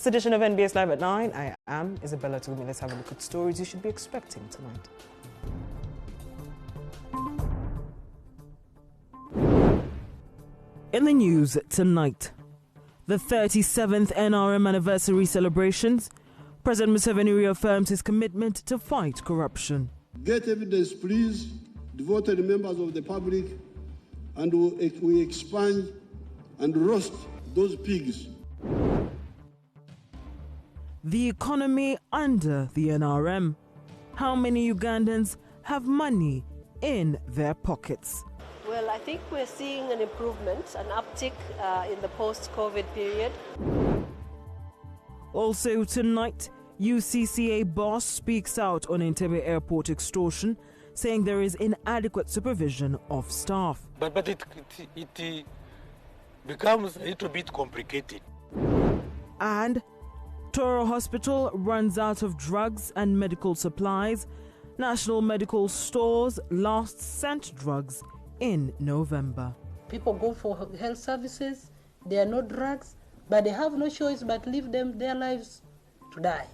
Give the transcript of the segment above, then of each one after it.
This edition of NBS Live at 9. I am Isabella Tumi. Let's have a look at stories you should be expecting tonight. In the news tonight, the 37th NRM anniversary celebrations. President Museveni reaffirms his commitment to fight corruption. Get evidence, please, devoted members of the public, and we expand and roast those pigs. The economy under the NRM. How many Ugandans have money in their pockets? Well, I think we're seeing an improvement, an uptick in the post-COVID period. Also tonight, UCCA boss speaks out on Entebbe Airport extortion, saying there is inadequate supervision of staff. But it becomes a little bit complicated. And Toro Hospital runs out of drugs and medical supplies. National medical stores last sent drugs in November. People go for health services, there are no drugs, but they have no choice but leave their lives to die.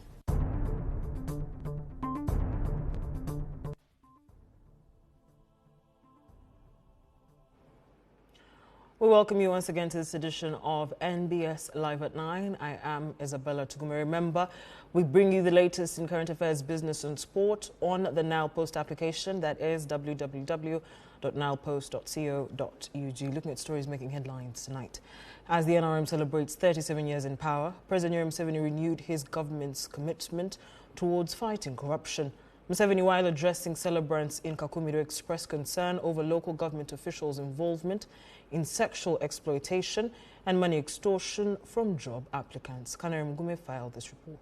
We welcome you once again to this edition of NBS Live at 9. I am Isabella Tuguma. Remember, we bring you the latest in current affairs, business and sport on the Nile Post application. That is www.nilepost.co.ug. Looking at stories making headlines tonight. As the NRM celebrates 37 years in power, President Yoweri Museveni renewed his government's commitment towards fighting corruption. Museveni, while addressing celebrants in Kakumido, expressed concern over local government officials' involvement in sexual exploitation and money extortion from job applicants. Kanere Mugume filed this report.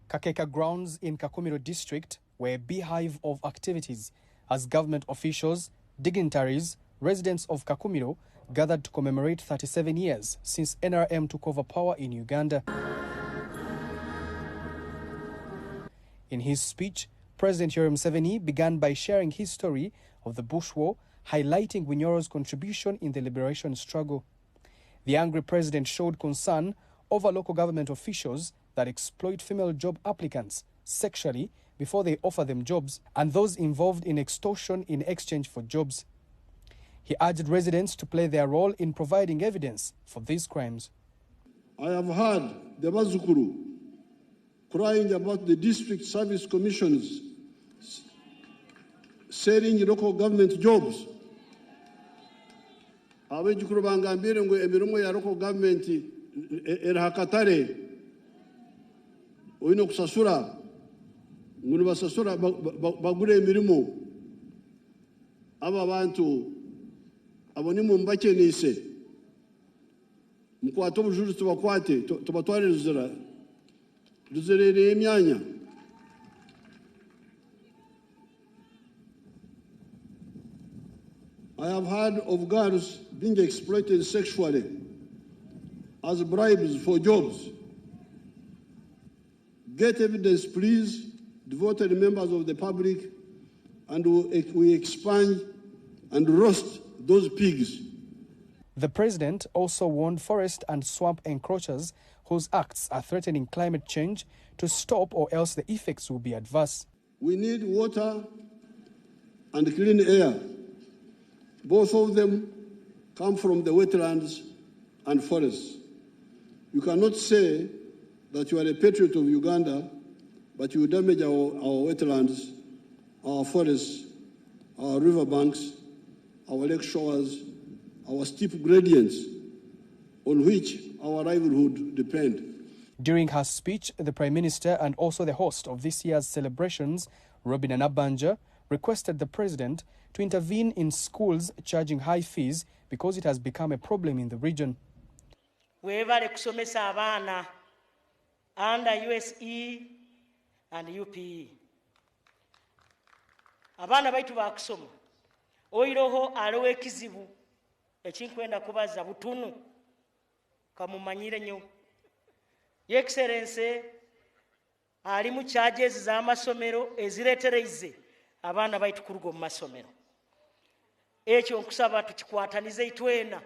Kakeka grounds in Kakumido district were a beehive of activities as government officials, dignitaries, residents of Kakumido gathered to commemorate 37 years since NRM took over power in Uganda. In his speech, President Yoweri Museveni began by sharing his story of the Bush War, highlighting Winyoro's contribution in the liberation struggle. The angry president showed concern over local government officials that exploit female job applicants sexually before they offer them jobs, and those involved in extortion in exchange for jobs. He urged residents to play their role in providing evidence for these crimes. I have heard the Bazukuru crying about the district service commissions selling local government jobs. Abejukuru bangambire ngo emirimo ya local government erahakatare oyino kusasura ngunu basasura bagure emirimo aba bantu aboni mu mbakenise mukwato bujuru tubakwate tubatware ruzerere emyanya. I have heard of girls being exploited sexually as bribes for jobs. Get evidence, please, devoted members of the public, and we expand and roast those pigs. The president also warned forest and swamp encroachers whose acts are threatening climate change to stop, or else the effects will be adverse. We need water and clean air. Both of them come from the wetlands and forests. You cannot say that you are a patriot of Uganda, but you damage our wetlands, our forests, our riverbanks, our lake shores, our steep gradients on which our livelihood depend. During her speech, the Prime Minister and also the host of this year's celebrations, Robin Anabanja, requested the President to intervene in schools charging high fees because it has become a problem in the region. Webale kusomesa abaana under USE and UPE. Abaana baitu bakusoma. Oiroho alowe ekizibu ekinkwenda kubaza butunu kamumanyire nnyo. Your Excellency ali mu charges z'amasomero ezireetereze abaana baitu kuruga mu masomero. Ekyo nkusaba tukikwatanize itwena,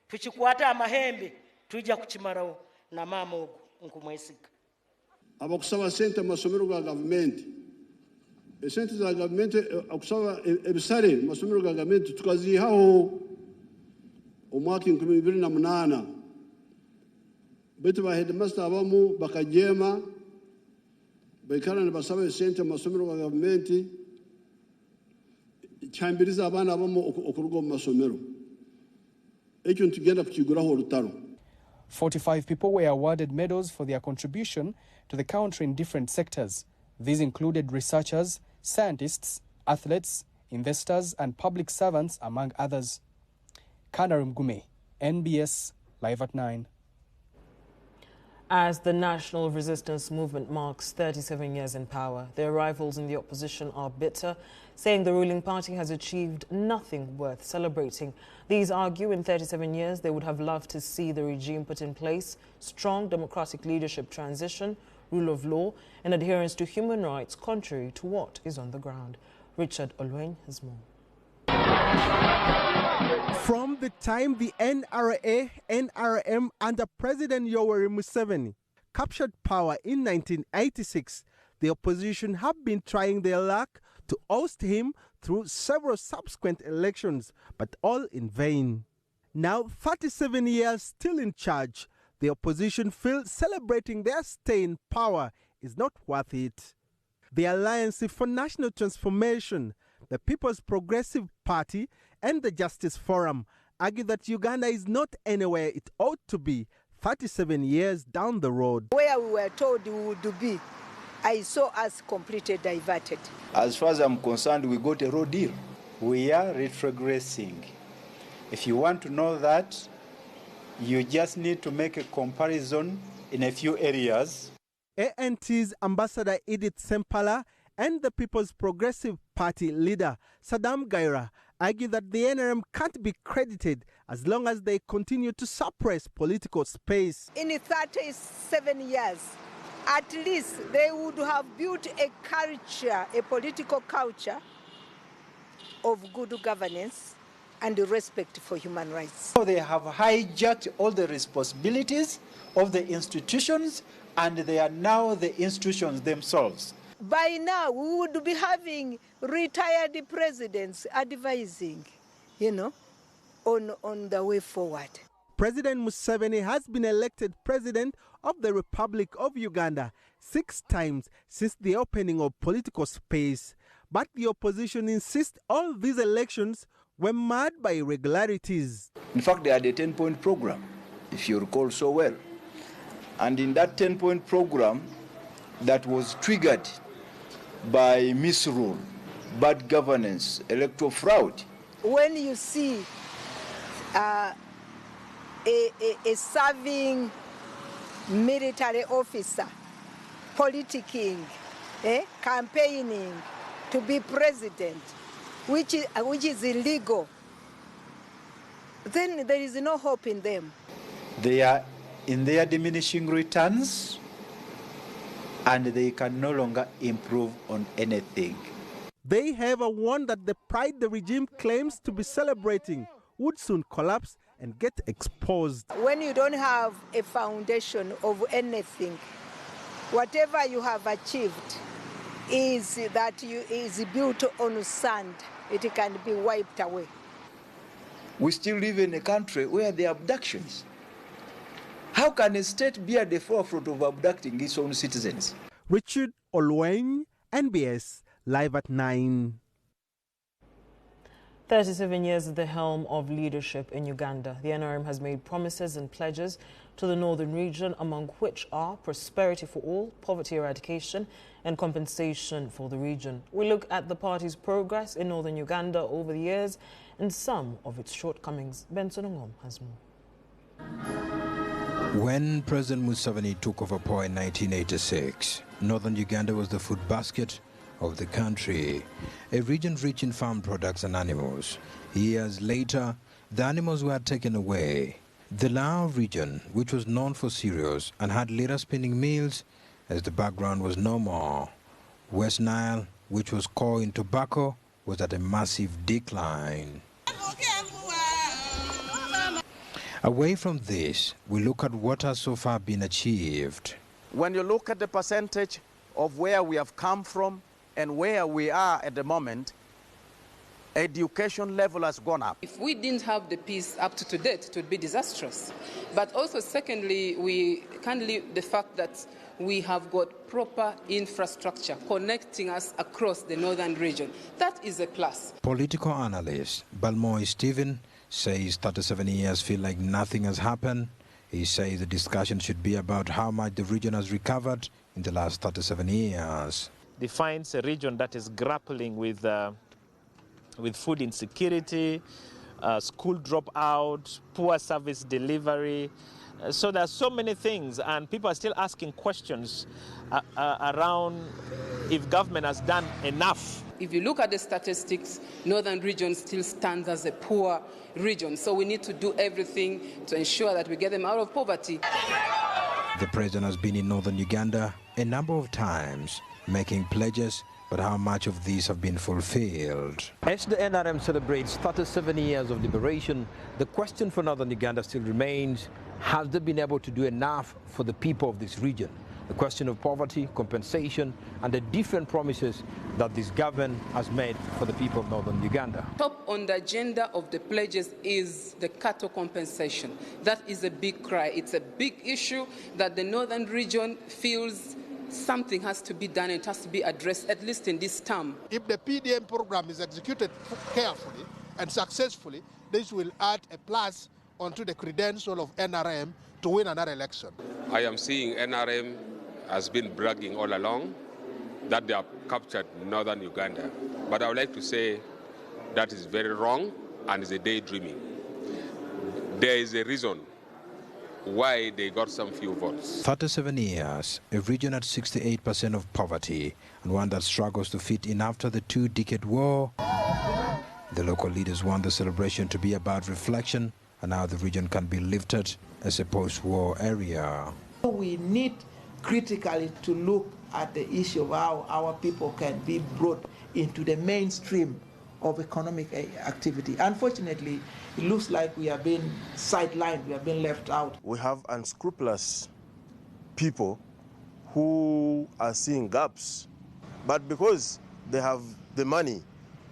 tukikwata amahembe tujja kukimalawo na maama ogwo nkumwesiga. Abakusaba sente amasomero ga gavumenti esente za gavumenti akusaba ebisale masomero ga gavumenti tukazihaho omwaka 2008 betu ba headmaster abamu bakajema baikana ne basaba sente amasomero ga gavumenti cyambiriza abana abamu okurugo mu masomero ekyo ntugenda kukiguraho urutaro. 45 people were awarded medals for their contribution to the country in different sectors. These included researchers, scientists, athletes, investors, and public servants, among others. Kanarim Gume, NBS, Live at 9. As the National Resistance Movement marks 37 years in power, their rivals in the opposition are bitter, saying the ruling party has achieved nothing worth celebrating. These argue in 37 years they would have loved to see the regime put in place strong democratic leadership transition, rule of law, and adherence to human rights, contrary to what is on the ground. Richard Olweny has more. From the time the NRA, NRM under President Yoweri Museveni captured power in 1986, the opposition have been trying their luck to oust him through several subsequent elections, but all in vain. Now, 37 years still in charge, the opposition feels celebrating their stay in power is not worth it. The Alliance for National Transformation, the People's Progressive Party, and the Justice Forum argue that Uganda is not anywhere it ought to be 37 years down the road. Where we were told we would be, I saw us completely diverted. As far as I'm concerned, we got a raw deal. We are retrogressing. If you want to know that, you just need to make a comparison in a few areas. ANT's Ambassador Edith Sempala and the People's Progressive Party leader Saddam Gaira argue that the NRM can't be credited as long as they continue to suppress political space. In 37 years, at least they would have built a culture, a political culture of good governance and respect for human rights. So they have hijacked all the responsibilities of the institutions, and they are now the institutions themselves. By now, we would be having retired presidents advising, on the way forward. President Museveni has been elected president of the Republic of Uganda 6 times since the opening of political space. But the opposition insists all these elections were marred by irregularities. In fact, they had a 10-point program, if you recall so well. And in that 10-point program, that was triggered by misrule, bad governance, electoral fraud. When you see a serving military officer politicking, campaigning to be president, which is illegal, then there is no hope in them. They are in their diminishing returns, and they can no longer improve on anything. They have warned that the pride the regime claims to be celebrating would soon collapse and get exposed. When you don't have a foundation of anything, whatever you have achieved is built on sand. It can be wiped away. We still live in a country where there are abductions. How can a state be at the forefront of abducting its own citizens? Richard Olweny, NBS, Live at 9. 37 years at the helm of leadership in Uganda, the NRM has made promises and pledges to the northern region, among which are prosperity for all, poverty eradication, and compensation for the region. We look at the party's progress in northern Uganda over the years and some of its shortcomings. Benson Ongom has more. When President Museveni took over power in 1986, northern Uganda was the food basket of the country, a region rich in farm products and animals. Years later, the animals were taken away. The Lao region, which was known for cereals and had later spinning mills, as the background was no more. West Nile, which was core in tobacco, was at a massive decline. Away from this, we look at what has so far been achieved. When you look at the percentage of where we have come from and where we are at the moment, education level has gone up. If we didn't have the peace up to date, it would be disastrous. But also, secondly, we can't leave the fact that we have got proper infrastructure connecting us across the northern region. That is a plus. Political analyst Balmoy Stephen says 37 years feel like nothing has happened. He says the discussion should be about how much the region has recovered in the last 37 years. Defines a region that is grappling with food insecurity, school dropout, poor service delivery. So there are so many things, and people are still asking questions around if government has done enough. If you look at the statistics, northern region still stands as a poor region. So we need to do everything to ensure that we get them out of poverty. The president has been in northern Uganda a number of times, making pledges, but how much of these have been fulfilled? As the NRM celebrates 37 years of liberation, the question for northern Uganda still remains, has they been able to do enough for the people of this region? The question of poverty, compensation, and the different promises that this government has made for the people of northern Uganda. Top on the agenda of the pledges is the cattle compensation. That is a big cry. It's a big issue that the northern region feels something has to be done. It has to be addressed, at least in this term. If the PDM program is executed carefully and successfully, this will add a plus onto the credential of NRM to win another election. I am seeing NRM has been bragging all along that they have captured northern Uganda. But I would like to say that is very wrong and is a daydreaming. There is a reason why they got some few votes. 37 years, a region at 68% of poverty, and one that struggles to fit in after the two-decade war. The local leaders want the celebration to be about reflection and how the region can be lifted as a post-war area. We need critically to look at the issue of how our people can be brought into the mainstream of economic activity. Unfortunately, it looks like we are being sidelined, we are being left out. We have unscrupulous people who are seeing gaps, but because they have the money,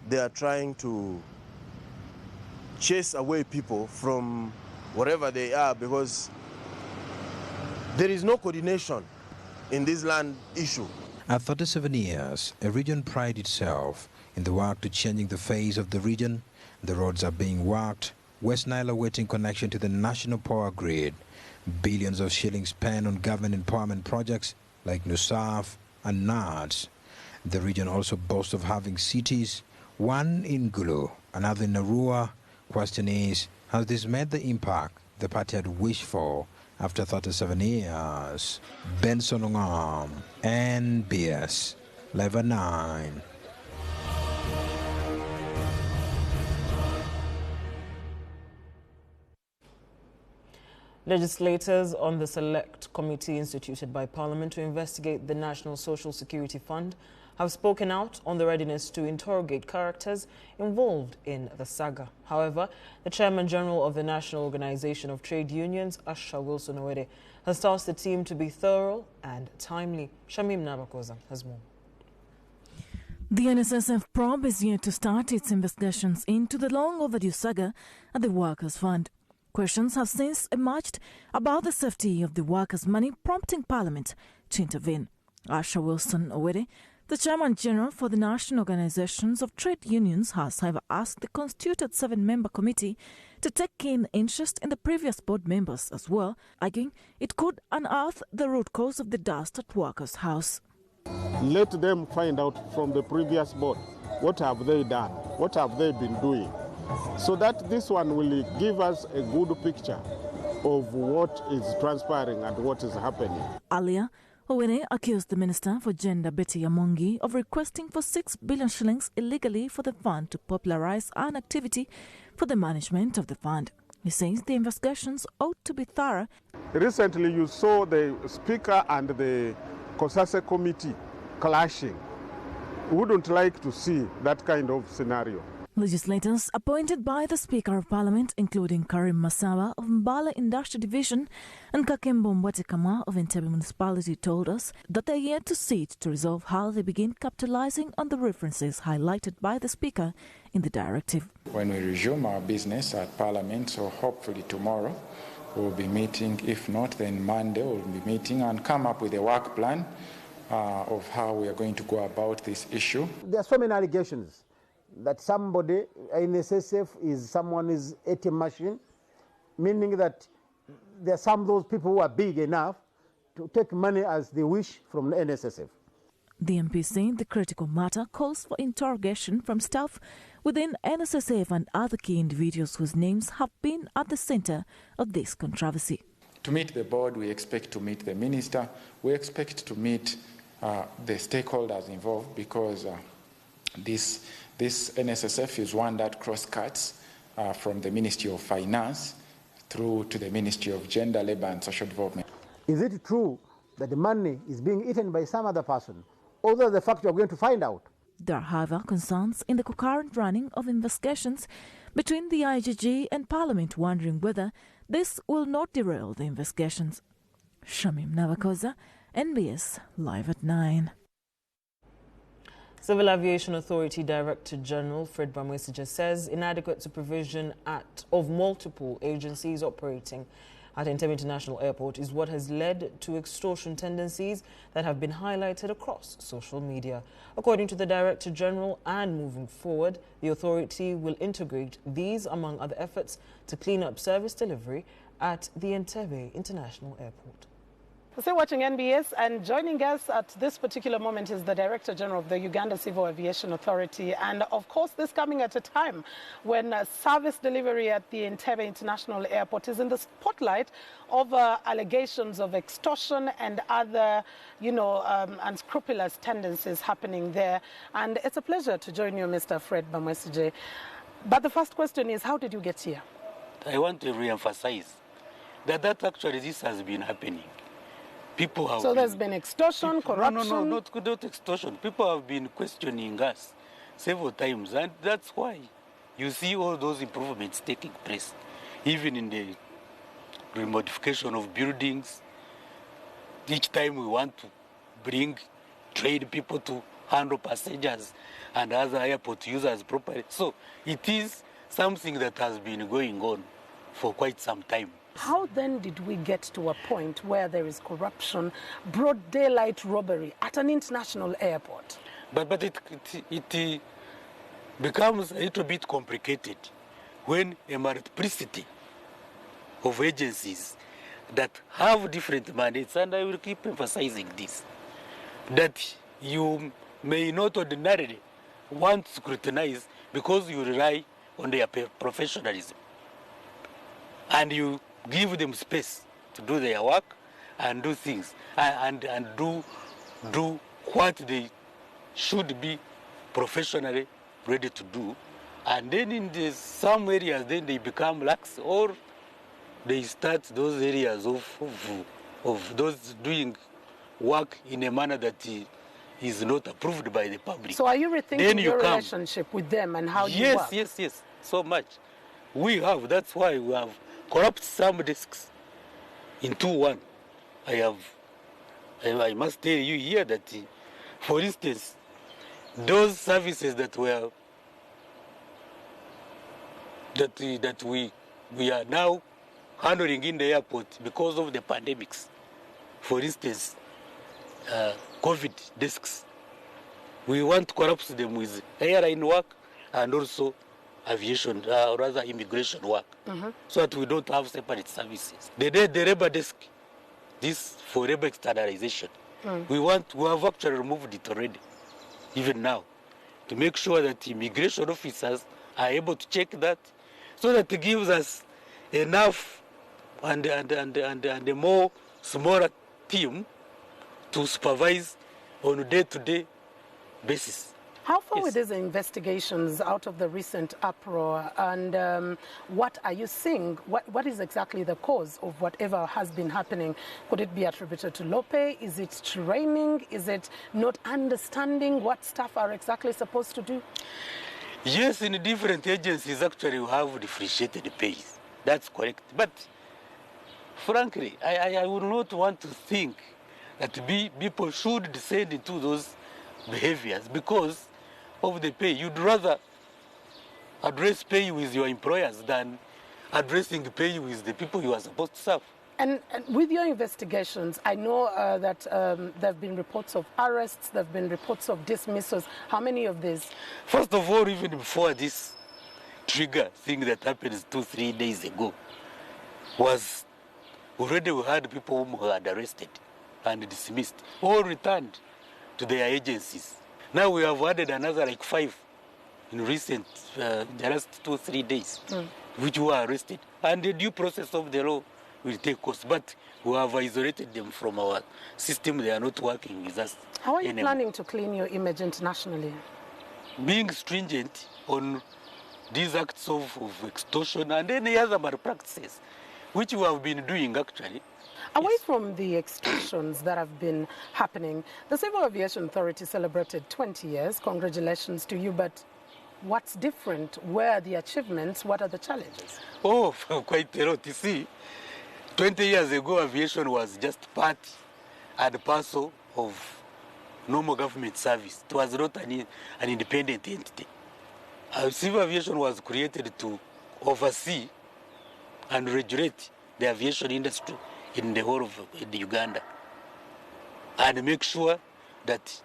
they are trying to chase away people from wherever they are, because there is no coordination in this land issue. At 37 years, a region prides itself in the work to changing the face of the region. The roads are being worked, West Nile awaiting connection to the national power grid, billions of shillings spent on government empowerment projects like NUSAF and NARDS. The region also boasts of having cities, one in Gulu, another in Arua. Question is, has this made the impact the party had wished for after 37 years? Benson Ongam, NBS, Level 9. Legislators on the Select Committee instituted by Parliament to investigate the National Social Security Fund have spoken out on the readiness to interrogate characters involved in the saga. However, the Chairman General of the National Organization of Trade Unions, Asha Wilson Owere, has tasked the team to be thorough and timely. Shamim Nabakoza has more. The NSSF probe is yet to start its investigations into the long overdue saga at the Workers' Fund. Questions have since emerged about the safety of the workers' money, prompting Parliament to intervene. Asha Wilson Owere, the Chairman General for the National Organizations of Trade Unions, has, however, asked the constituted 7-member committee to take keen interest in the previous board members as well, arguing it could unearth the root cause of the dust at Workers' House. Let them find out from the previous board what have they done, what have they been doing, so that this one will give us a good picture of what is transpiring and what is happening. Earlier, Owere accused the Minister for Gender, Betty Amongi, of requesting for 6 billion shillings illegally for the fund to popularize an activity for the management of the fund. He says the investigations ought to be thorough. Recently, you saw the Speaker and the COSASE committee clashing. We wouldn't like to see that kind of scenario. Legislators appointed by the Speaker of Parliament, including Karim Masawa of Mbala Industrial Division and Kakembo Mwatekama of Entebbe Municipality, told us that they are yet to sit to resolve how they begin capitalizing on the references highlighted by the Speaker in the directive. When we resume our business at Parliament, so hopefully tomorrow, we'll be meeting. If not, then Monday we'll be meeting and come up with a work plan of how we are going to go about this issue. There are so many allegations that somebody in SSF is someone's ATM machine, meaning that there are some of those people who are big enough to take money as they wish from the NSSF. The MP saying the critical matter calls for interrogation from staff within NSSF and other key individuals whose names have been at the centre of this controversy. To meet the board, we expect to meet the minister. We expect to meet the stakeholders involved, because this NSSF is one that cross-cuts from the Ministry of Finance through to the Ministry of Gender, Labour and Social Development. Is it true that the money is being eaten by some other person? Although the fact we are going to find out. There are, however, concerns in the concurrent running of investigations between the IGG and Parliament, wondering whether this will not derail the investigations. Shamim Navakoza, NBS, Live at 9. Civil Aviation Authority Director General Fred Bamwesige says inadequate supervision of multiple agencies operating at Entebbe International Airport is what has led to extortion tendencies that have been highlighted across social media. According to the Director General, and moving forward, the authority will integrate these among other efforts to clean up service delivery at the Entebbe International Airport. Still watching NBS, and joining us at this particular moment is the Director General of the Uganda Civil Aviation Authority. And of course, this coming at a time when service delivery at the Entebbe International Airport is in the spotlight of allegations of extortion and other, unscrupulous tendencies happening there. And it's a pleasure to join you, Mr. Fred Bamwesige. But the first question is, how did you get here? I want to re-emphasize that actually this has been happening. People have there's been extortion, corruption? No, not extortion. People have been questioning us several times, and that's why you see all those improvements taking place, even in the remodification of buildings. Each time we want to bring trade people to handle passengers and other airport users properly. So it is something that has been going on for quite some time. How then did we get to a point where there is corruption, broad daylight robbery at an international airport? But it becomes a little bit complicated when a multiplicity of agencies that have different mandates, and I will keep emphasizing this, that you may not ordinarily want to scrutinize because you rely on their professionalism. And you give them space to do their work and do things and do what they should be professionally ready to do. And then in some areas, then they become lax, or they start those areas of those doing work in a manner that is not approved by the public. So are you rethinking your relationship with them and how you work? Yes, so much. We have, that's why we have corrupt some desks into one. I must tell you here that, for instance, those services that were that we are now handling in the airport because of the pandemics. For instance, COVID desks. We want to corrupt them with airline work and also aviation, or rather immigration work, so that we don't have separate services. The labor desk, this for labor standardization, we have actually removed it already, even now, to make sure that immigration officers are able to check that, so that it gives us enough and a more smaller team to supervise on a day-to-day basis. How far with these investigations out of the recent uproar, and what are you seeing? What is exactly the cause of whatever has been happening? Could it be attributed to low pay? Is it training? Is it not understanding what staff are exactly supposed to do? Yes, in different agencies, actually, you have differentiated pays. That's correct. But frankly, I would not want to think that people should descend into those behaviors because of the pay. You'd rather address pay with your employers than addressing pay with the people you are supposed to serve. And with your investigations, I know that there have been reports of arrests, there have been reports of dismissals. How many of these? First of all, even before this trigger thing that happened 2-3 days ago, was already we had people whom we had arrested and dismissed, all returned to their agencies. Now we have added another like 5 in recent, the last 2-3 days, which were arrested. And the due process of the law will take course, but we have isolated them from our system. They are not working with us. How are you planning to clean your image internationally? Being stringent on these acts of extortion and any other malpractices, which we have been doing actually. Away from the extortions that have been happening, the Civil Aviation Authority celebrated 20 years. Congratulations to you, but what's different? Where are the achievements? What are the challenges? Oh, quite a lot. You see, 20 years ago, aviation was just part and parcel of normal government service. It was not an independent entity. Civil aviation was created to oversee and regulate the aviation industry in the whole of Uganda and make sure that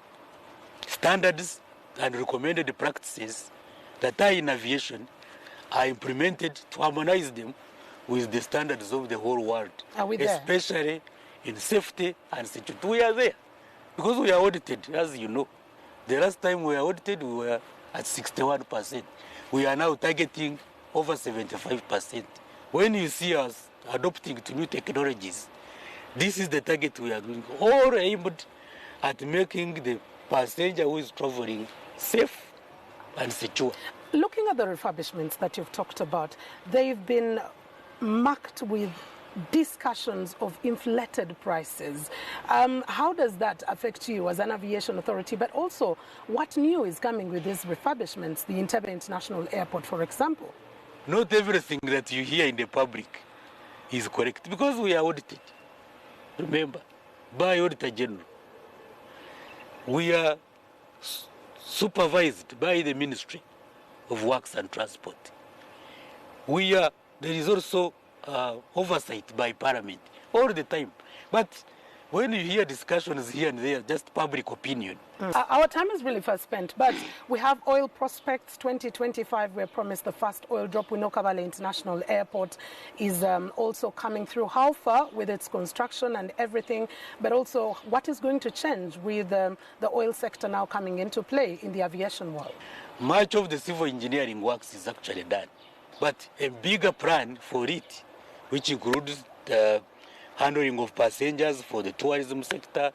standards and recommended practices that are in aviation are implemented to harmonize them with the standards of the whole world. Are we there? Especially in safety and security. We are there because we are audited, as you know. The last time we were audited, we were at 61%. We are now targeting over 75%. When you see us adopting to new technologies, this is the target we are doing, all aimed at making the passenger who is traveling safe and secure. Looking at the refurbishments that you've talked about, they've been marked with discussions of inflated prices. How does that affect you as an aviation authority? But also, what new is coming with these refurbishments, the Entebbe International Airport, for example? Not everything that you hear in the public is correct because we are audited. Remember, by Auditor General. We are supervised by the Ministry of Works and Transport. There is also oversight by Parliament all the time. But when you hear discussions here and there, just public opinion. Our time is really fast spent, but we have oil prospects 2025. We're promised the first oil drop. We know Kabale International Airport is also coming through. How far with its construction and everything, but also what is going to change with the oil sector now coming into play in the aviation world? Much of the civil engineering works is actually done, but a bigger plan for it, which includes the handling of passengers for the tourism sector,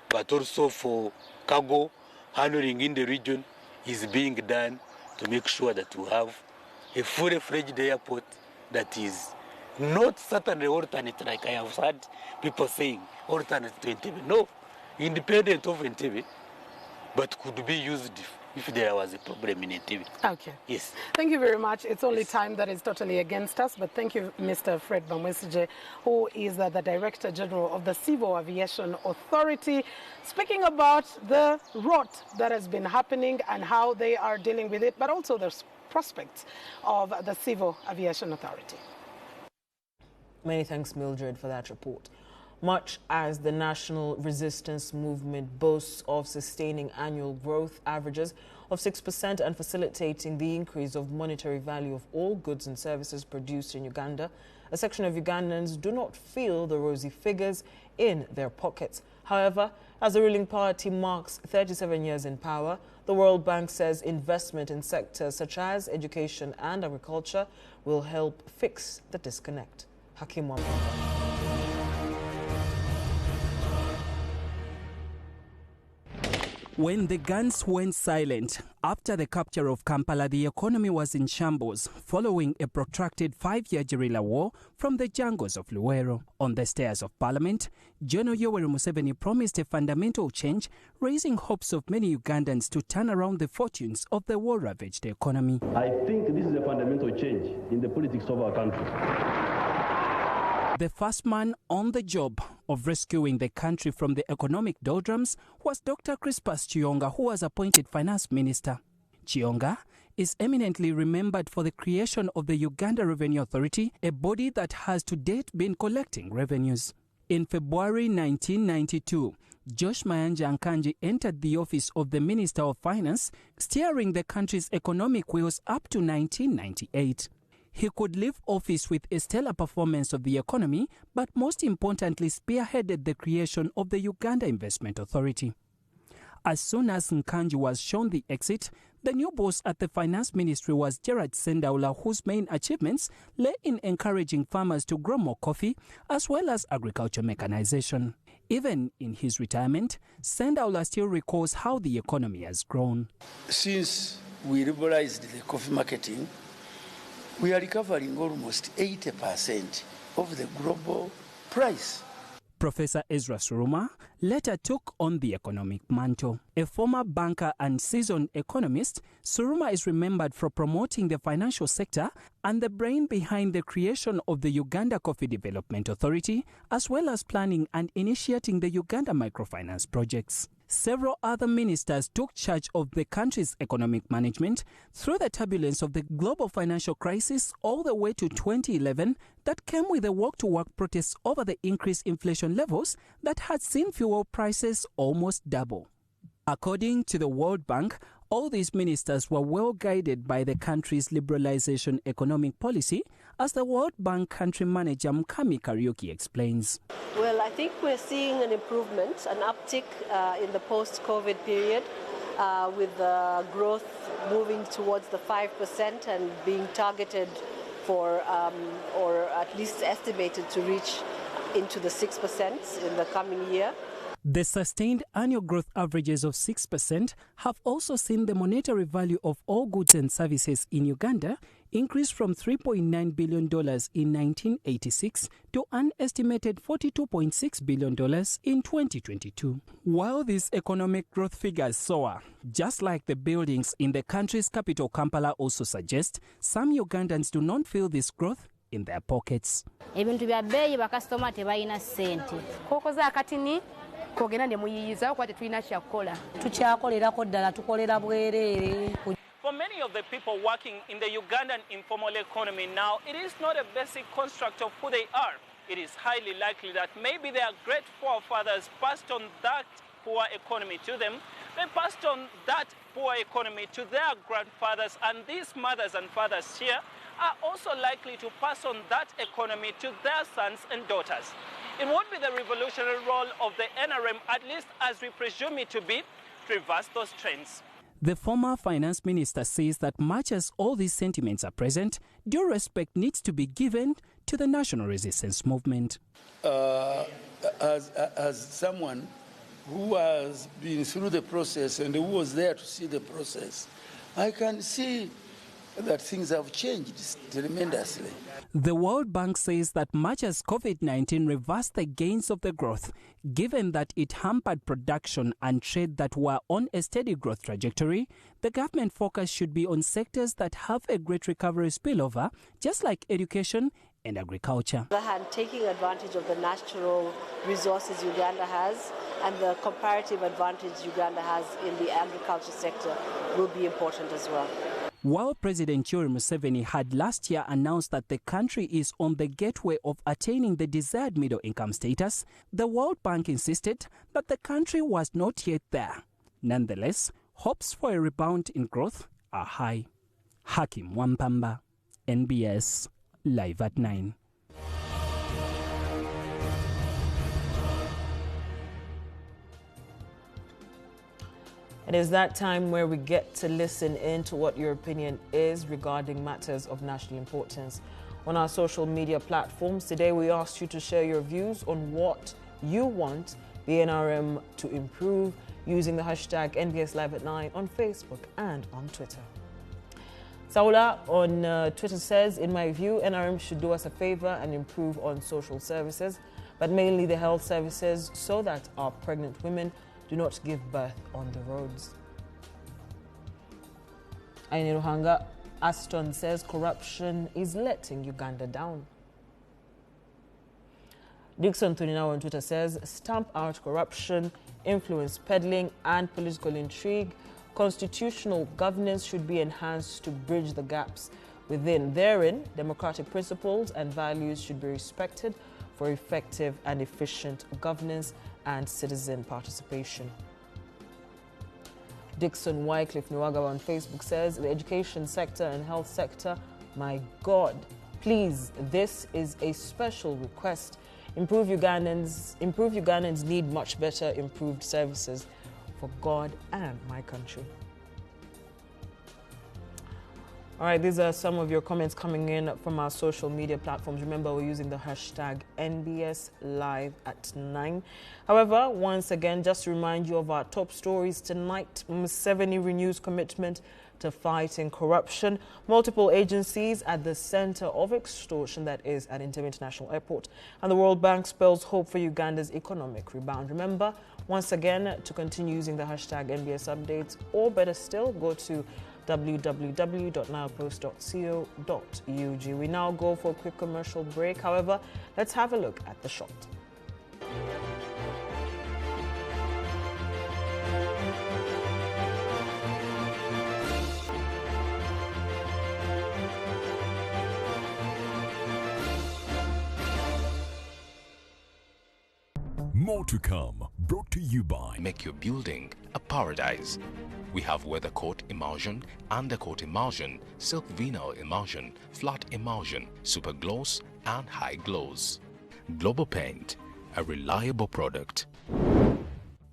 but also for cargo handling in the region, is being done to make sure that we have a fully fledged airport that is not certainly alternate, like I have heard people saying, alternate to Entebbe. No, independent of Entebbe, but could be used if there was a problem in Entebbe. Okay. Yes. Thank you very much. It's only time that is totally against us, but thank you, Mr. Fred Bamwesige, who is the Director General of the Civil Aviation Authority, speaking about the rot that has been happening and how they are dealing with it, but also the prospects of the Civil Aviation Authority. Many thanks, Mildred, for that report. Much as the national resistance movement boasts of sustaining annual growth averages of 6% and facilitating the increase of monetary value of all goods and services produced in Uganda, a section of Ugandans do not feel the rosy figures in their pockets. However, as the ruling party marks 37 years in power, the World Bank says investment in sectors such as education and agriculture will help fix the disconnect. Hakim Wambanga. When the guns went silent after the capture of Kampala, the economy was in shambles following a protracted 5-year guerrilla war from the jungles of Luwero. On the stairs of Parliament, General Yoweri Museveni promised a fundamental change, raising hopes of many Ugandans to turn around the fortunes of the war-ravaged economy. I think this is a fundamental change in the politics of our country. The first man on the job of rescuing the country from the economic doldrums was Dr. Crispus Kiyonga, who was appointed finance minister. Kiyonga is eminently remembered for the creation of the Uganda Revenue Authority, a body that has to date been collecting revenues. In February 1992, Josh Mayanja Nkanji entered the office of the Minister of Finance, steering the country's economic wheels up to 1998. He could leave office with a stellar performance of the economy, but most importantly spearheaded the creation of the Uganda Investment Authority. As soon as Nkanji was shown the exit, the new boss at the Finance Ministry was Gerard Sendaula, whose main achievements lay in encouraging farmers to grow more coffee, as well as agriculture mechanization. Even in his retirement, Sendaula still recalls how the economy has grown. Since we liberalized the coffee marketing, we are recovering almost 80% of the global price. Professor Ezra Suruma later took on the economic mantle. A former banker and seasoned economist, Suruma is remembered for promoting the financial sector and the brain behind the creation of the Uganda Coffee Development Authority, as well as planning and initiating the Uganda microfinance projects. Several other ministers took charge of the country's economic management through the turbulence of the global financial crisis all the way to 2011 that came with the walk-to-work protests over the increased inflation levels that had seen fuel prices almost double. According to the World Bank, all these ministers were well guided by the country's liberalization economic policy, as the World Bank country manager Mkami Kariuki explains. Well, I think we're seeing an improvement, an uptick in the post-COVID period, with growth moving towards the 5% and being targeted for, or at least estimated to reach into the 6% in the coming year. The sustained annual growth averages of 6% have also seen the monetary value of all goods and services in Uganda increase from $3.9 billion in 1986 to an estimated $42.6 billion in 2022. While these economic growth figures soar, just like the buildings in the country's capital Kampala also suggest, some Ugandans do not feel this growth in their pockets. For many of the people working in the Ugandan informal economy now, it is not a basic construct of who they are. It is highly likely that maybe their great forefathers passed on that poor economy to them. They passed on that poor economy to their grandfathers, and these mothers and fathers here are also likely to pass on that economy to their sons and daughters. It would be the revolutionary role of the NRM, at least as we presume it to be, to reverse those trends. The former finance minister says that much as all these sentiments are present, due respect needs to be given to the national resistance movement. As someone who has been through the process and who was there to see the process, I can see that things have changed tremendously. The World Bank says that much as COVID-19 reversed the gains of the growth, given that it hampered production and trade that were on a steady growth trajectory, the government focus should be on sectors that have a great recovery spillover, just like education and agriculture. On the other hand, taking advantage of the natural resources Uganda has and the comparative advantage Uganda has in the agriculture sector will be important as well. While President Yoweri Museveni had last year announced that the country is on the gateway of attaining the desired middle-income status, the World Bank insisted that the country was not yet there. Nonetheless, hopes for a rebound in growth are high. Hakim Wampamba, NBS, Live at 9. It is that time where we get to listen in to what your opinion is regarding matters of national importance. On our social media platforms today, we asked you to share your views on what you want the NRM to improve using the hashtag NBS Live at 9 on Facebook and on Twitter. Saula on Twitter says, in my view, NRM should do us a favor and improve on social services, but mainly the health services, so that our pregnant women do not give birth on the roads. Aine Ruhanga Aston says corruption is letting Uganda down. Dixon Tuninao on Twitter says, stamp out corruption, influence peddling and political intrigue. Constitutional governance should be enhanced to bridge the gaps within. Therein, democratic principles and values should be respected for effective and efficient governance and citizen participation. Dixon Wycliffe Nwagawa on Facebook says, the education sector and health sector, my God, please, this is a special request. Improved Ugandans need much better improved services for God and my country. All right, these are some of your comments coming in from our social media platforms. Remember, we're using the hashtag NBS Live at 9. However, once again, just to remind you of our top stories tonight, Museveni renews commitment to fighting corruption. Multiple agencies at the center of extortion, that is at Entebbe International Airport. And the World Bank spells hope for Uganda's economic rebound. Remember, once again, to continue using the hashtag NBS Updates, or better still, go to www.nilepost.co.ug. We now go for a quick commercial break. However, let's have a look at the shot. More to come, brought to you by Make your building a paradise. We have weather coat emulsion, undercoat emulsion, silk vinyl emulsion, flat emulsion, super gloss and high gloss. Global Paint, a reliable product.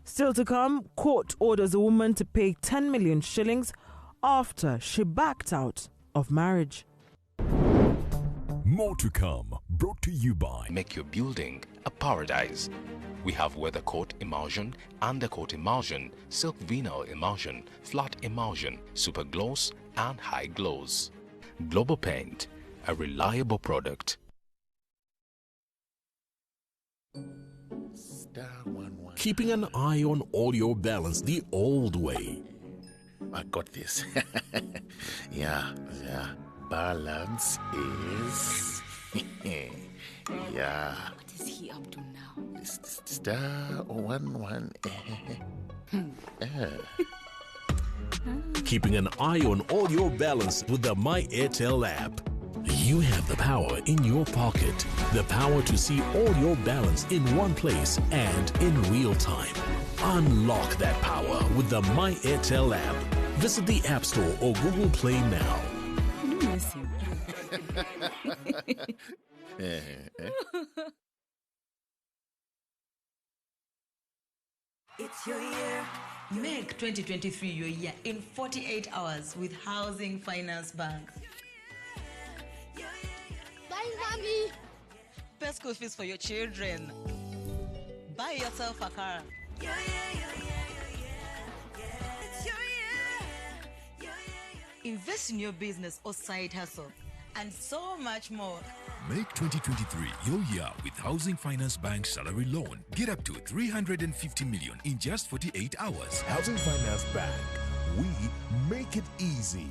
Still to come, court orders a woman to pay 10 million shillings after she backed out of marriage. More to come, brought to you by Make your building a paradise. We have weather coat emulsion, undercoat emulsion, silk vinyl emulsion, flat emulsion, super gloss and high gloss. Global Paint, a reliable product. Keeping an eye on all your balance the old way. I got this. yeah. Balance is... yeah. What is he up to now? *11. Keeping an eye on all your balance with the My Airtel app. You have the power in your pocket. The power to see all your balance in one place and in real time. Unlock that power with the My Airtel app. Visit the App Store or Google Play now. I do miss you. It's your year. Make 2023 your year in 48 hours with Housing Finance Bank. Bye, Mommy. Pay school fees for your children. Buy yourself a car. Invest in your business or side hustle. And so much more. Make 2023 your year with Housing Finance Bank salary loan. Get up to 350 million in just 48 hours. Housing Finance Bank. We make it easy.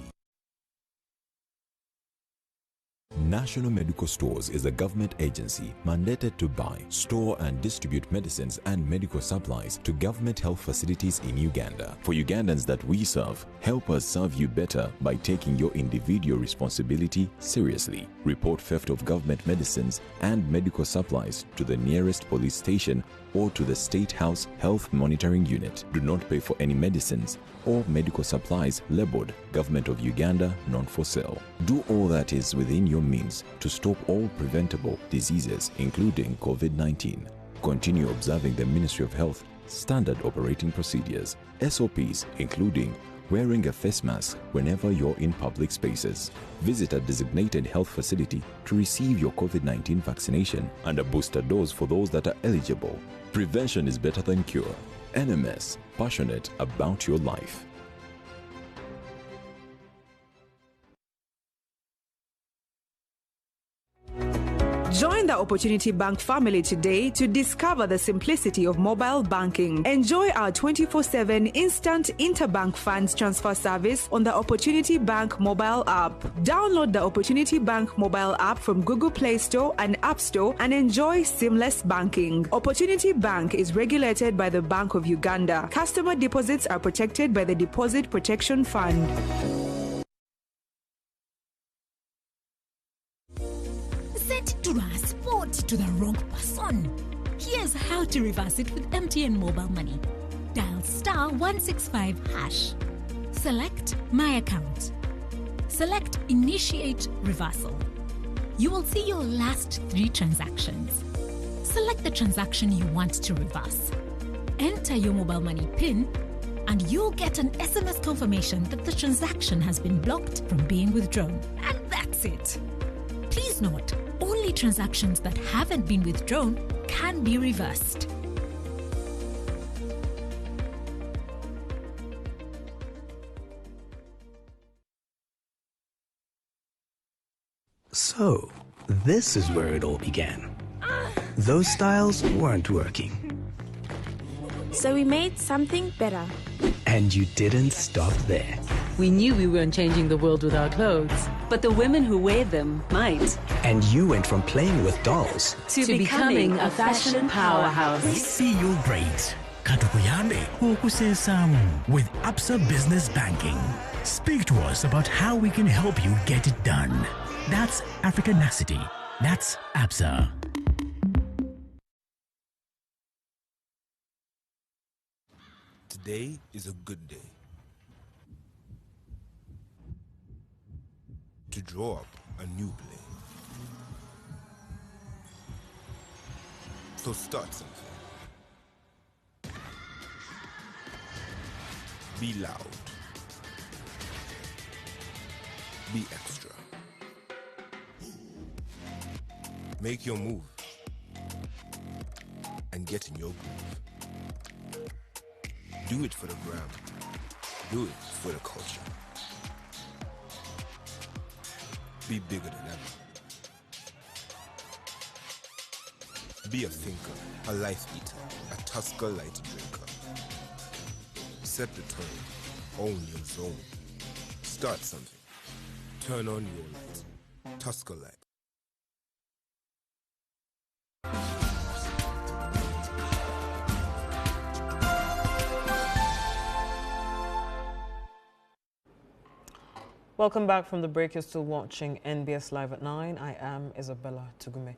National Medical Stores is a government agency mandated to buy, store and distribute medicines and medical supplies to government health facilities in Uganda. For Ugandans that we serve, help us serve you better by taking your individual responsibility seriously. Report theft of government medicines and medical supplies to the nearest police station or to the State House Health Monitoring Unit. Do not pay for any medicines or medical supplies labeled Government of Uganda non for sale. Do all that is within your means to stop all preventable diseases, including COVID-19. Continue observing the Ministry of Health standard operating procedures, SOPs, including wearing a face mask whenever you're in public spaces. Visit a designated health facility to receive your COVID-19 vaccination and a booster dose for those that are eligible. Prevention is better than cure. NMS, passionate about your life. Join the Opportunity Bank family today to discover the simplicity of mobile banking. Enjoy our 24/7 instant interbank funds transfer service on the Opportunity Bank mobile app. Download the Opportunity Bank mobile app from Google Play Store and App Store and enjoy seamless banking. Opportunity Bank is regulated by the Bank of Uganda. Customer deposits are protected by the Deposit Protection Fund. Transport to the wrong person. Here's how to reverse it with MTN Mobile Money. Dial *165#. Select My Account. Select Initiate Reversal. You will see your last 3 transactions. Select the transaction you want to reverse. Enter your mobile money PIN and you'll get an SMS confirmation that the transaction has been blocked from being withdrawn. And that's it. Please note, only transactions that haven't been withdrawn can be reversed. So, this is where it all began. Those styles weren't working. So we made something better. And you didn't stop there. We knew we weren't changing the world with our clothes, but the women who wear them might. And you went from playing with dolls to becoming a fashion powerhouse. We see you're great. Katukuyambe okusesamu with Absa Business Banking. Speak to us about how we can help you get it done. That's Africanacity. That's Absa. Today is a good day to draw up a new play. So start something. Be loud. Be extra. Make your move and get in your groove. Do it for the gram. Do it for the culture. Be bigger than ever. Be a thinker, a life eater, a Tusker light drinker. Set the tone, own your zone. Start something. Turn on your light. Tusker light. Welcome back from the break. You're still watching NBS Live at 9. I am Isabella Tugume.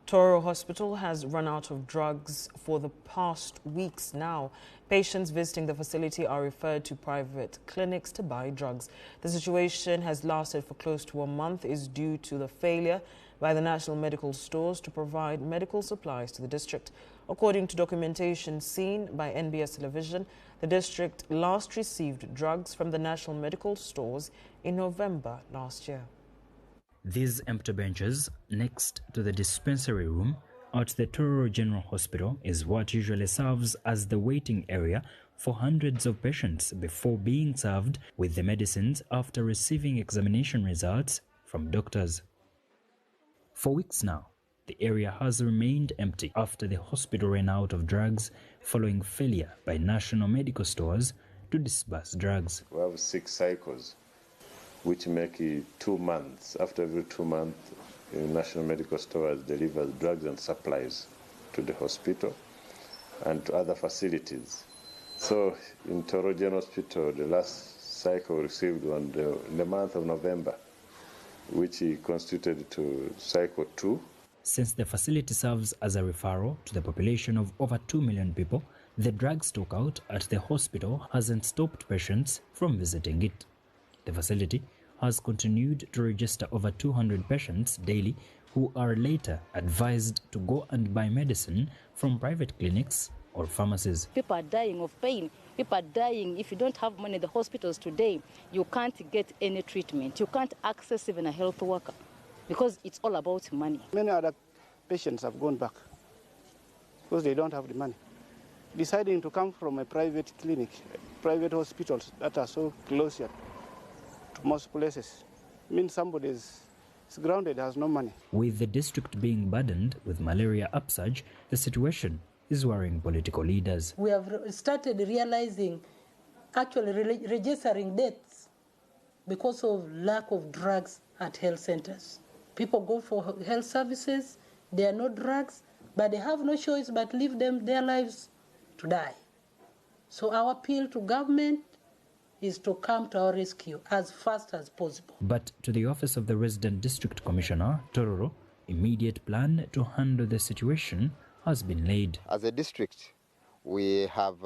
Toro Hospital has run out of drugs for the past weeks now. Patients visiting the facility are referred to private clinics to buy drugs. The situation has lasted for close to a month is due to the failure by the National Medical Stores to provide medical supplies to the district. According to documentation seen by NBS Television, the district last received drugs from the National Medical Stores in November last year. These empty benches next to the dispensary room at the Toro General Hospital is what usually serves as the waiting area for hundreds of patients before being served with the medicines after receiving examination results from doctors. For weeks now, the area has remained empty after the hospital ran out of drugs following failure by National Medical Stores to disburse drugs. We have 6 cycles, which make it 2 months. After every 2 months, the National Medical Stores delivers drugs and supplies to the hospital and to other facilities. So in Toro General Hospital, the last cycle received in the month of November, which constituted to cycle 2. Since the facility serves as a referral to the population of over 2 million people, the drug stockout at the hospital hasn't stopped patients from visiting it. The facility has continued to register over 200 patients daily who are later advised to go and buy medicine from private clinics or pharmacies. People are dying of pain. People are dying. If you don't have money in the hospitals today, you can't get any treatment. You can't access even a health worker because it's all about money. Many other patients have gone back because they don't have the money. Deciding to come from a private clinic, private hospitals that are so close here to most places, means somebody is grounded, has no money. With the district being burdened with malaria upsurge, the situation is worrying political leaders. We have started realizing, actually registering deaths because of lack of drugs at health centers. People go for health services, there are no drugs, but they have no choice but leave their lives to die. So our appeal to government is to come to our rescue as fast as possible. But to the office of the resident district commissioner, Tororo, immediate plan to handle the situation has been laid. As a district, we have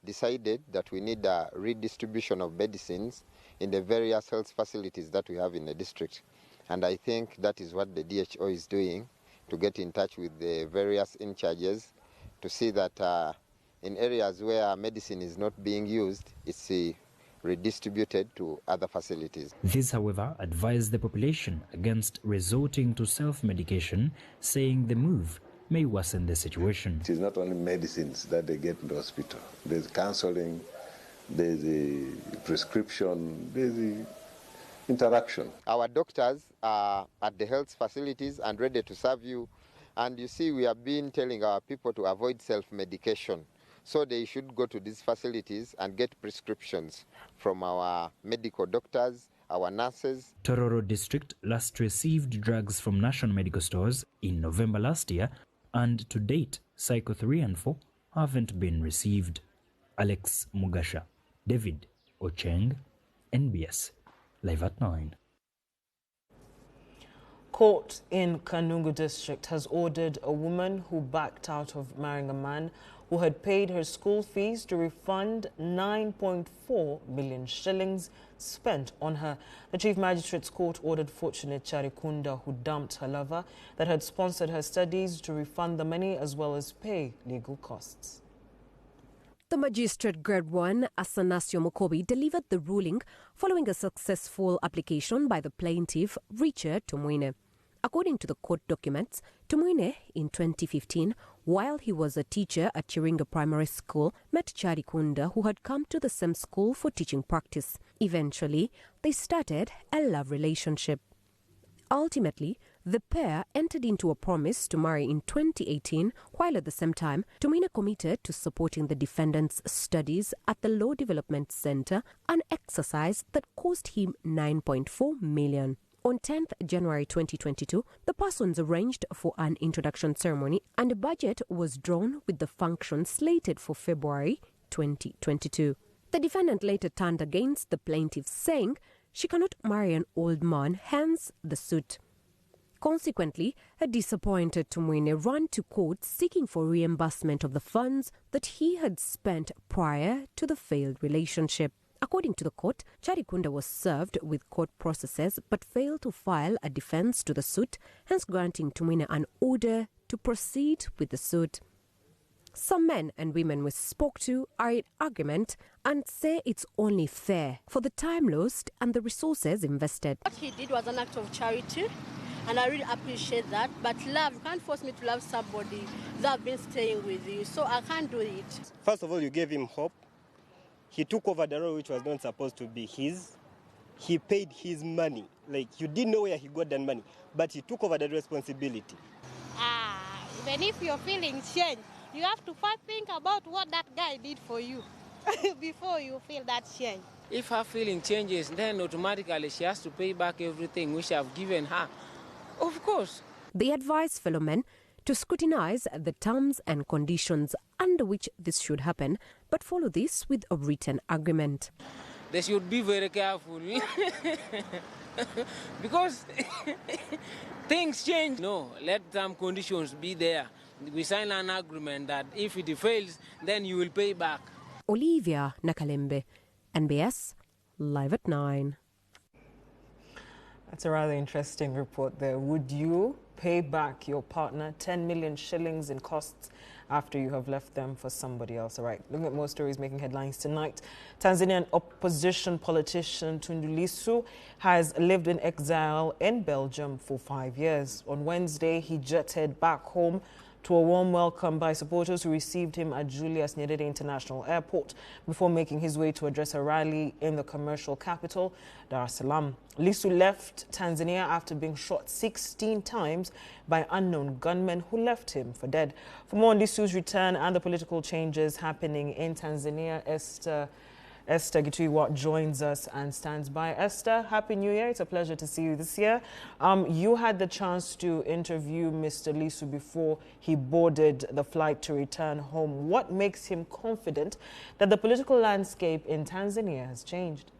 decided that we need a redistribution of medicines in the various health facilities that we have in the district. And I think that is what the DHO is doing, to get in touch with the various in-charges to see that in areas where medicine is not being used, it's redistributed to other facilities. This, however, advised the population against resorting to self-medication, saying the move may worsen the situation. It is not only medicines that they get in the hospital. There's counseling, there's a prescription, there's a interaction. Our doctors are at the health facilities and ready to serve you. And you see, we have been telling our people to avoid self-medication. So they should go to these facilities and get prescriptions from our medical doctors, our nurses. Tororo district last received drugs from national medical stores in November last year, and to date, Cycle 3 and 4 haven't been received. Alex Mugasha, David Ocheng, NBS, Live at 9. Court in Kanungu district has ordered a woman who backed out of marrying a man who had paid her school fees to refund 9.4 million shillings spent on her. The Chief Magistrate's Court ordered Fortunate Charikunda, who dumped her lover that had sponsored her studies, to refund the money as well as pay legal costs. The Magistrate Grade 1, Asanasio Mokobi, delivered the ruling following a successful application by the plaintiff, Richard Tumwine. According to the court documents, Tumwine, in 2015, while he was a teacher at Chiringa Primary School, met Charikunda, who had come to the same school for teaching practice. Eventually, they started a love relationship. Ultimately, the pair entered into a promise to marry in 2018, while at the same time, Tumwine committed to supporting the defendant's studies at the Law Development Center, an exercise that cost him 9.4 million. On 10th January 2022, the persons arranged for an introduction ceremony and a budget was drawn with the function slated for February 2022. The defendant later turned against the plaintiff, saying she cannot marry an old man, hence the suit. Consequently, a disappointed Tumwine ran to court seeking for reimbursement of the funds that he had spent prior to the failed relationship. According to the court, Charikunda was served with court processes but failed to file a defense to the suit, hence granting Tumwine an order to proceed with the suit. Some men and women we spoke to are in argument and say it's only fair for the time lost and the resources invested. What he did was an act of charity, and I really appreciate that. But love, you can't force me to love somebody that I've been staying with you, so I can't do it. First of all, you gave him hope. He took over the role which was not supposed to be his. He paid his money. Like, you didn't know where he got that money, but he took over the responsibility. Even if your feelings change, you have to first think about what that guy did for you before you feel that change. If her feeling changes, then automatically she has to pay back everything which I've given her. Of course. They advise fellow men to scrutinize the terms and conditions under which this should happen, but follow this with a written agreement. They should be very careful because things change. No, let some conditions be there. We sign an agreement that if it fails, then you will pay back. Olivia Nakalembe, NBS, Live at 9. That's a rather interesting report there. Would you pay back your partner 10 million shillings in costs after you have left them for somebody else? All right, looking at more stories making headlines tonight. Tanzanian opposition politician Tundu Lissu has lived in exile in Belgium for 5 years. On Wednesday, he jetted back home to a warm welcome by supporters who received him at Julius Nyerere International Airport before making his way to address a rally in the commercial capital, Dar es Salaam. Lissu left Tanzania after being shot 16 times by unknown gunmen who left him for dead. For more on Lissu's return and the political changes happening in Tanzania, Esther Gitui joins us and stands by. Esther, Happy New Year. It's a pleasure to see you this year. You had the chance to interview Mr. Lissu before he boarded the flight to return home. What makes him confident that the political landscape in Tanzania has changed?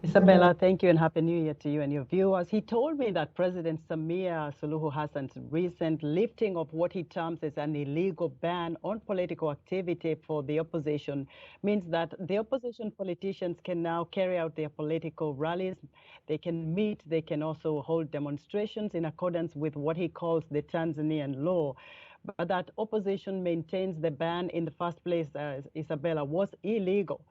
Isabella, thank you and Happy New Year to you and your viewers. He told me that President Samia Suluhu Hassan's recent lifting of what he terms as an illegal ban on political activity for the opposition means that the opposition politicians can now carry out their political rallies. They can meet, they can also hold demonstrations in accordance with what he calls the Tanzanian law. But that opposition maintains the ban in the first place, Isabella, was illegal.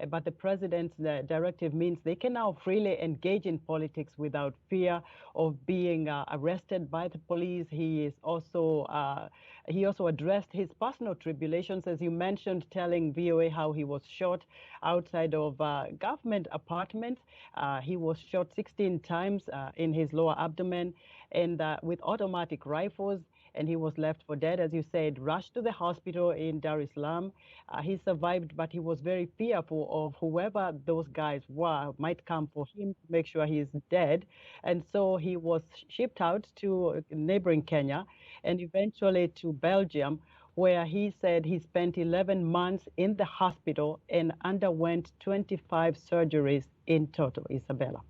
But the president's directive means they can now freely engage in politics without fear of being arrested by the police. He also addressed his personal tribulations, as you mentioned, telling VOA how he was shot outside of a government apartment. He was shot 16 times in his lower abdomen and with automatic rifles. And he was left for dead, as you said, rushed to the hospital in Dar es Salaam. He survived, but he was very fearful of whoever those guys were might come for him to make sure he's dead. And so he was shipped out to neighboring Kenya and eventually to Belgium, where he said he spent 11 months in the hospital and underwent 25 surgeries in total, Isabella.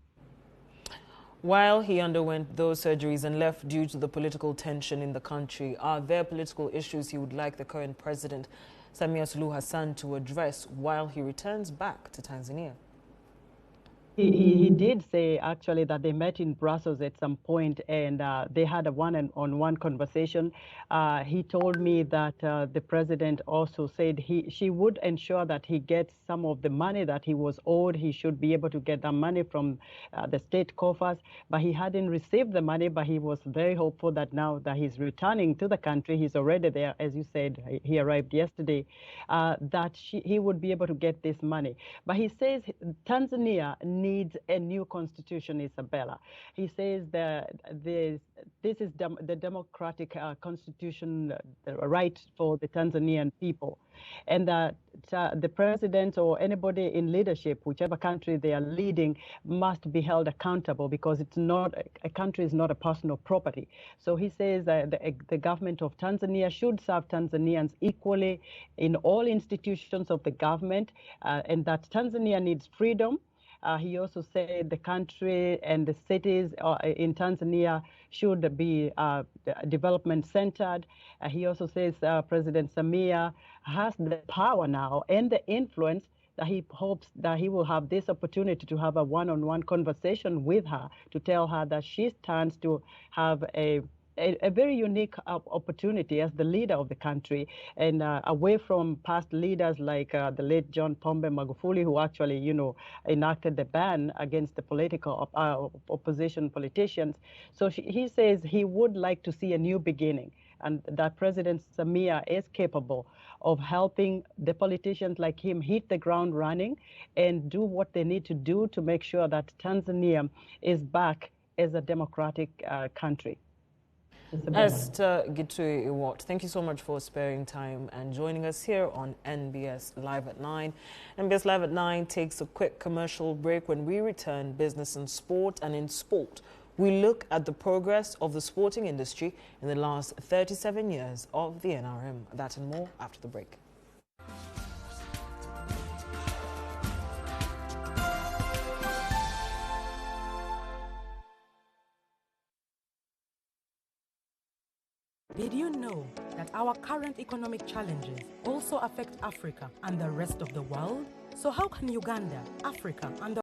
While he underwent those surgeries and left due to the political tension in the country, are there political issues he would like the current president, Samia Suluhu Hassan, to address while he returns back to Tanzania? He did say, actually, that they met in Brussels at some point and they had a one-on-one conversation. He told me that the president also said she would ensure that he gets some of the money that he was owed. He should be able to get that money from the state coffers, but he hadn't received the money. But he was very hopeful that now that he's returning to the country, he's already there, as you said, he arrived yesterday, that he would be able to get this money. But he says Tanzania needs a new constitution, Isabella. He says that this is the democratic constitution right for the Tanzanian people, and that the president or anybody in leadership, whichever country they are leading, must be held accountable because it's not a country is not a personal property. So he says that the government of Tanzania should serve Tanzanians equally in all institutions of the government, and that Tanzania needs freedom. He also said the country and the cities in Tanzania should be development-centered. He also says President Samia has the power now and the influence that he hopes that he will have this opportunity to have a one-on-one conversation with her to tell her that she stands to have a very unique opportunity as the leader of the country, and away from past leaders like the late John Pombe Magufuli, who actually, enacted the ban against the political opposition politicians. So he says he would like to see a new beginning, and that President Samia is capable of helping the politicians like him hit the ground running and do what they need to do to make sure that Tanzania is back as a democratic country. Esther Gitui, thank you so much for sparing time and joining us here on NBS Live at 9. NBS Live at 9 takes a quick commercial break. When we return, business and sport, and in sport, we look at the progress of the sporting industry in the last 37 years of the NRM. That and more after the break. Did you know that our current economic challenges also affect Africa and the rest of the world? So how can Uganda, Africa, and the